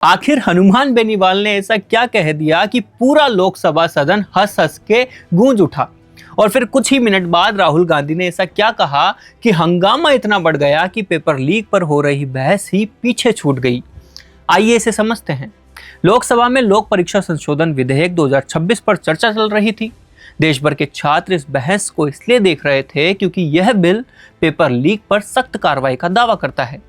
आखिर हनुमान बेनीवाल ने ऐसा क्या कह दिया कि पूरा लोकसभा सदन हंस हंस के गूंज उठा। और फिर कुछ ही मिनट बाद राहुल गांधी ने ऐसा क्या कहा कि हंगामा इतना बढ़ गया कि पेपर लीक पर हो रही बहस ही पीछे छूट गई। आइए इसे समझते हैं। लोकसभा में लोक परीक्षा संशोधन विधेयक 2026 पर चर्चा चल रही थी। देश भर के छात्र इस बहस को इसलिए देख रहे थे क्योंकि यह बिल पेपर लीक पर सख्त कार्रवाई का दावा करता है।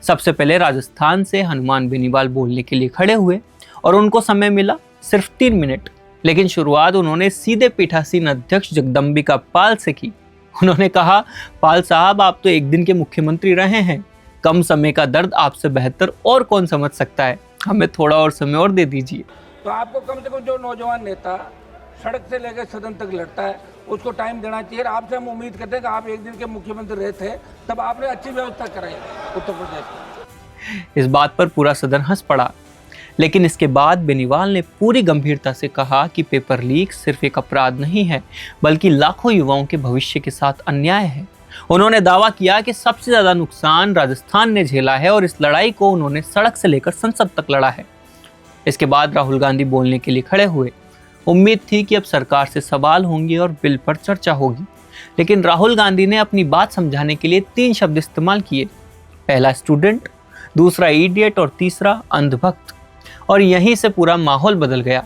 सबसे पहले राजस्थान से हनुमान बेनीवाल बोलने के लिए खड़े हुए और उनको समय मिला सिर्फ 3 मिनट। लेकिन शुरुआत उन्होंने सीधे पीठासीन अध्यक्ष जगदंबिका पाल से की। उन्होंने कहा, पाल साहब, आप तो एक दिन के मुख्यमंत्री रहे हैं। कम समय का दर्द आपसे बेहतर और कौन समझ सकता है। हमें थोड़ा और समय और दे दीजिए। तो आपको कम से कम जो नौजवान नेता सड़क से लेकर सदन तक लड़ता है उसको टाइम देना चाहिए। आपसे हम उम्मीद करते हैं कि आप एक दिन के मुख्यमंत्री रहे थे, तब आपने अच्छी व्यवस्था कराई उत्तर प्रदेश में। इस बात पर पूरा सदन हंस पड़ा। लेकिन इसके बाद बेनीवाल ने पूरी गंभीरता से कहा कि पेपर लीक सिर्फ एक अपराध नहीं है, बल्कि लाखों युवाओं के भविष्य के साथ अन्याय है। उन्होंने दावा किया कि सबसे ज्यादा नुकसान राजस्थान ने झेला है और इस लड़ाई को उन्होंने सड़क से लेकर संसद तक लड़ा है। इसके बाद राहुल गांधी बोलने के लिए खड़े हुए। उम्मीद थी कि अब सरकार से सवाल होंगे और बिल पर चर्चा होगी। लेकिन राहुल गांधी ने अपनी बात समझाने के लिए 3 शब्द इस्तेमाल किए। पहला स्टूडेंट, दूसरा इडियट और तीसरा अंधभक्त। और यहीं से पूरा माहौल बदल गया।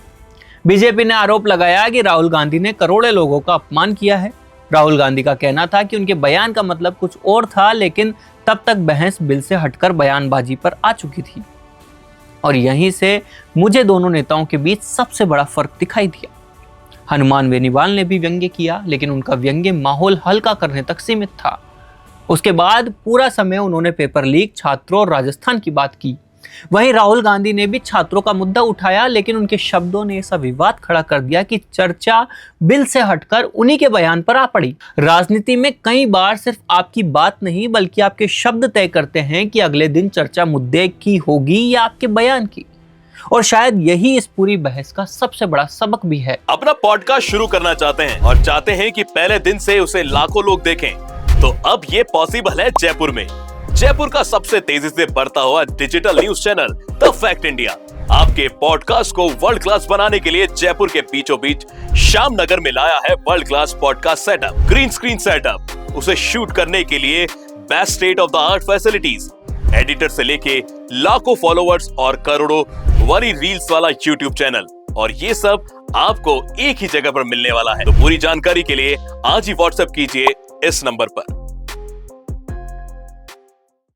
बीजेपी ने आरोप लगाया कि राहुल गांधी ने करोड़ों लोगों का अपमान किया है। राहुल गांधी का कहना था कि उनके बयान का मतलब कुछ और था, लेकिन तब तक बहस बिल से हटकर बयानबाजी पर आ चुकी थी। और यहीं से मुझे दोनों नेताओं के बीच सबसे बड़ा फर्क दिखाई दिया। हनुमान बेनीवाल ने भी व्यंग्य किया, लेकिन उनका व्यंग्य माहौल हल्का करने तक सीमित था। उसके बाद पूरा समय उन्होंने पेपर लीक, छात्रों और राजस्थान की बात की। वहीं राहुल गांधी ने भी छात्रों का मुद्दा उठाया, लेकिन उनके शब्दों ने ऐसा विवाद खड़ा कर दिया कि चर्चा बिल से हटकर उन्हीं के बयान पर आ पड़ी। राजनीति में कई बार सिर्फ आपकी बात नहीं, बल्कि आपके शब्द तय करते हैं कि अगले दिन चर्चा मुद्दे की होगी या आपके बयान की। और शायद यही इस पूरी बहस का सबसे बड़ा सबक भी है। अपना पॉडकास्ट शुरू करना चाहते हैं और चाहते हैं कि पहले दिन से उसे लाखों लोग देखें, तो अब ये पॉसिबल है जयपुर में। जयपुर का सबसे तेजी से बढ़ता हुआ digital news channel the fact India आपके पॉडकास्ट को वर्ल्ड क्लास बनाने के लिए जयपुर के बीचों बीच श्यामनगर में लाया है world class podcast setup, green screen setup, उसे शूट करने के लिए best state of the art facilities, editor से लेके लाखों फॉलोअर्स और करोड़ों वाली रील्स वाला यूट्यूब चैनल। और ये सब आपको एक ही जगह पर मिलने वाला है। तो पूरी जानकारी के लिए आज ही व्हाट्सएप कीजिए इस नंबर पर।